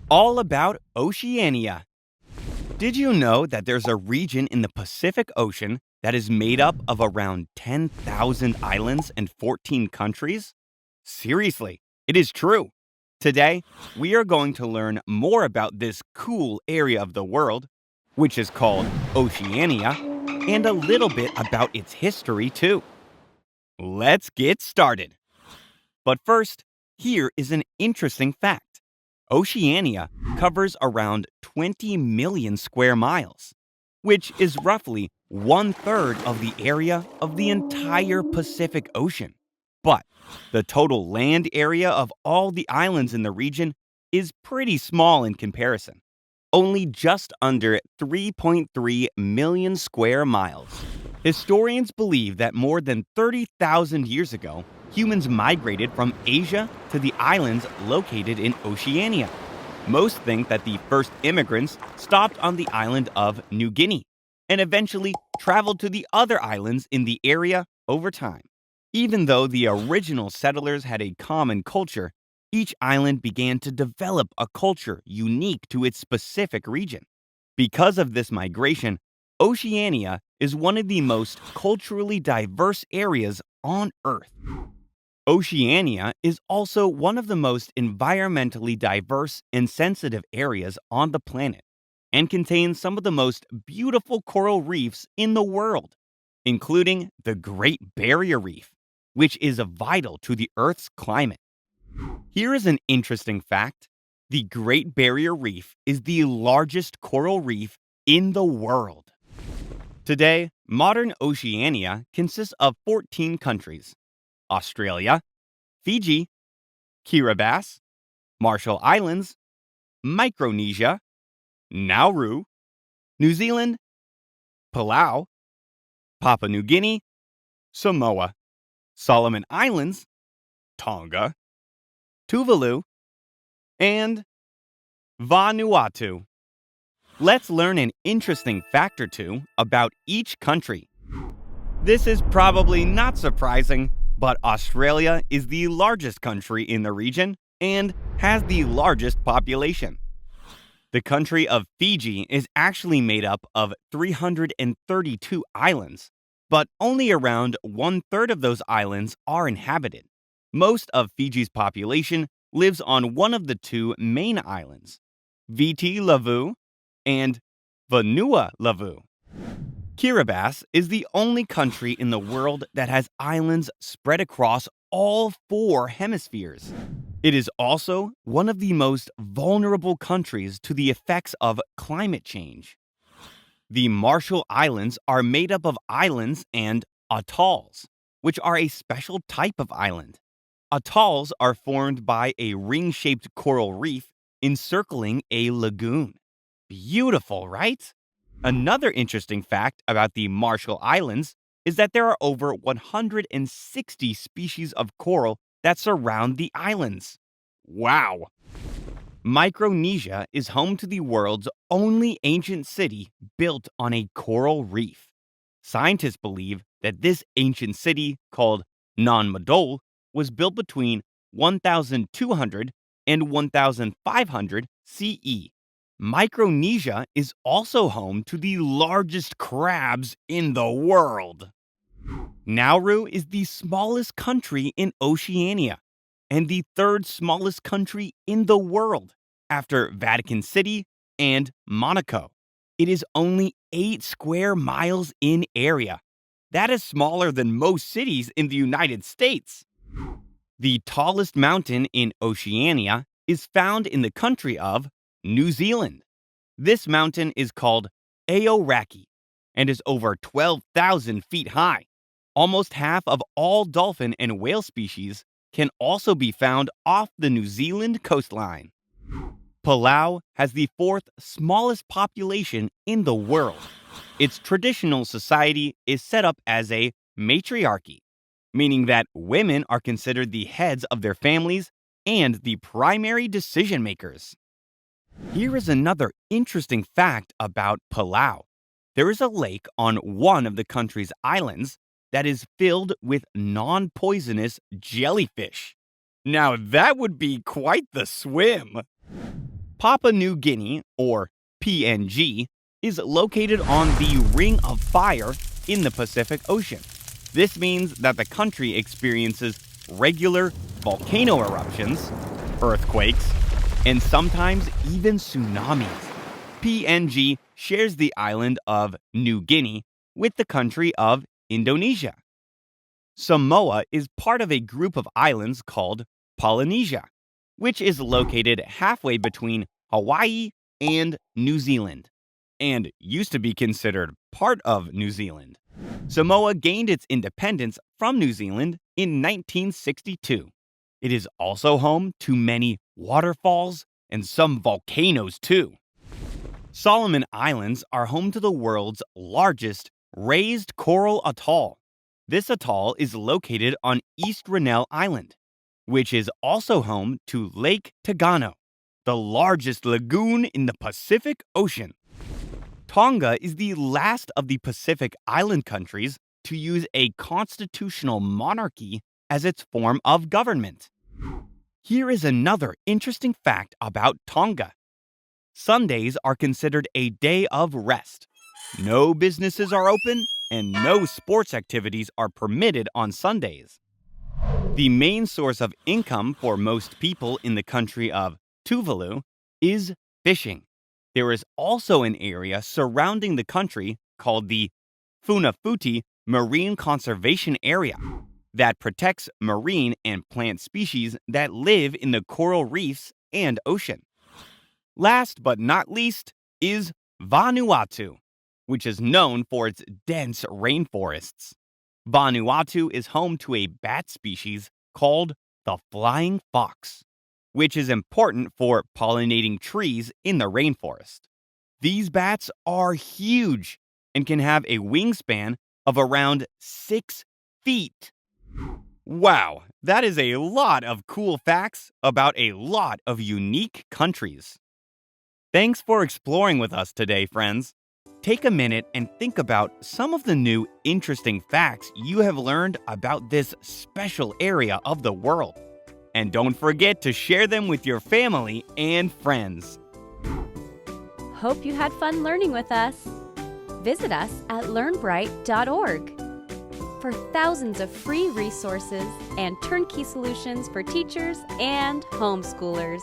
All about Oceania. Did you know that there's a region in the Pacific Ocean that is made up of around 10,000 islands and 14 countries? Seriously, it is true. Today, we are going to learn more about this cool area of the world, which is called Oceania, and a little bit about its history too. Let's get started. But first, here is an interesting fact. Oceania covers around 20 million square miles, which is roughly one-third of the area of the entire Pacific Ocean. But the total land area of all the islands in the region is pretty small in comparison, only just under 3.3 million square miles. Historians believe that more than 30,000 years ago, humans migrated from Asia to the islands located in Oceania. Most think that the first immigrants stopped on the island of New Guinea and eventually traveled to the other islands in the area over time. Even though the original settlers had a common culture, each island began to develop a culture unique to its specific region. Because of this migration, Oceania is one of the most culturally diverse areas on Earth. Oceania is also one of the most environmentally diverse and sensitive areas on the planet and contains some of the most beautiful coral reefs in the world, including the Great Barrier Reef, which is vital to the Earth's climate. Here is an interesting fact. The Great Barrier Reef is the largest coral reef in the world. Today, modern Oceania consists of 14 countries: Australia, Fiji, Kiribati, Marshall Islands, Micronesia, Nauru, New Zealand, Palau, Papua New Guinea, Samoa, Solomon Islands, Tonga, Tuvalu, and Vanuatu. Let's learn an interesting fact or two about each country. This is probably not surprising, but Australia is the largest country in the region and has the largest population. The country of Fiji is actually made up of 332 islands, but only around one-third of those islands are inhabited. Most of Fiji's population lives on one of the two main islands, Viti Levu and Vanuatu. Kiribati is the only country in the world that has islands spread across all four hemispheres. It is also one of the most vulnerable countries to the effects of climate change. The Marshall Islands are made up of islands and atolls, which are a special type of island. Atolls are formed by a ring-shaped coral reef encircling a lagoon. Beautiful, right? Another interesting fact about the Marshall Islands is that there are over 160 species of coral that surround the islands. Wow! Micronesia is home to the world's only ancient city built on a coral reef. Scientists believe that this ancient city, called Non-Madol, was built between 1200 and 1500 CE. Micronesia is also home to the largest crabs in the world. Nauru is the smallest country in Oceania and the third smallest country in the world after Vatican City and Monaco. It is only 8 square miles in area. That is smaller than most cities in the United States. The tallest mountain in Oceania is found in the country of New Zealand. This mountain is called Aoraki and is over 12,000 feet high. Almost half of all dolphin and whale species can also be found off the New Zealand coastline. Palau has the fourth smallest population in the world. Its traditional society is set up as a matriarchy, meaning that women are considered the heads of their families and the primary decision makers. Here is another interesting fact about Palau. There is a lake on one of the country's islands that is filled with non-poisonous jellyfish. Now that would be quite the swim. Papua New Guinea, or PNG, is located on the Ring of Fire in the Pacific Ocean. This means that the country experiences regular volcano eruptions, earthquakes, and sometimes even tsunamis. PNG shares the island of New Guinea with the country of Indonesia. Samoa is part of a group of islands called Polynesia, which is located halfway between Hawaii and New Zealand, and used to be considered part of New Zealand. Samoa gained its independence from New Zealand in 1962. It is also home to many waterfalls and some volcanoes too. Solomon Islands are home to the world's largest raised coral atoll. This atoll is located on East Rennell Island, which is also home to Lake Tagano, the largest lagoon in the Pacific Ocean. Tonga is the last of the Pacific Island countries to use a constitutional monarchy as its form of government. Here is another interesting fact about Tonga. Sundays are considered a day of rest. No businesses are open, and no sports activities are permitted on Sundays. The main source of income for most people in the country of Tuvalu is fishing. There is also an area surrounding the country called the Funafuti Marine Conservation Area that protects marine and plant species that live in the coral reefs and ocean. Last but not least is Vanuatu, which is known for its dense rainforests. Vanuatu is home to a bat species called the flying fox, which is important for pollinating trees in the rainforest. These bats are huge and can have a wingspan of around 6 feet. Wow, that is a lot of cool facts about a lot of unique countries. Thanks for exploring with us today, friends. Take a minute and think about some of the new interesting facts you have learned about this special area of the world. And don't forget to share them with your family and friends. Hope you had fun learning with us. Visit us at learnbright.org for thousands of free resources and turnkey solutions for teachers and homeschoolers.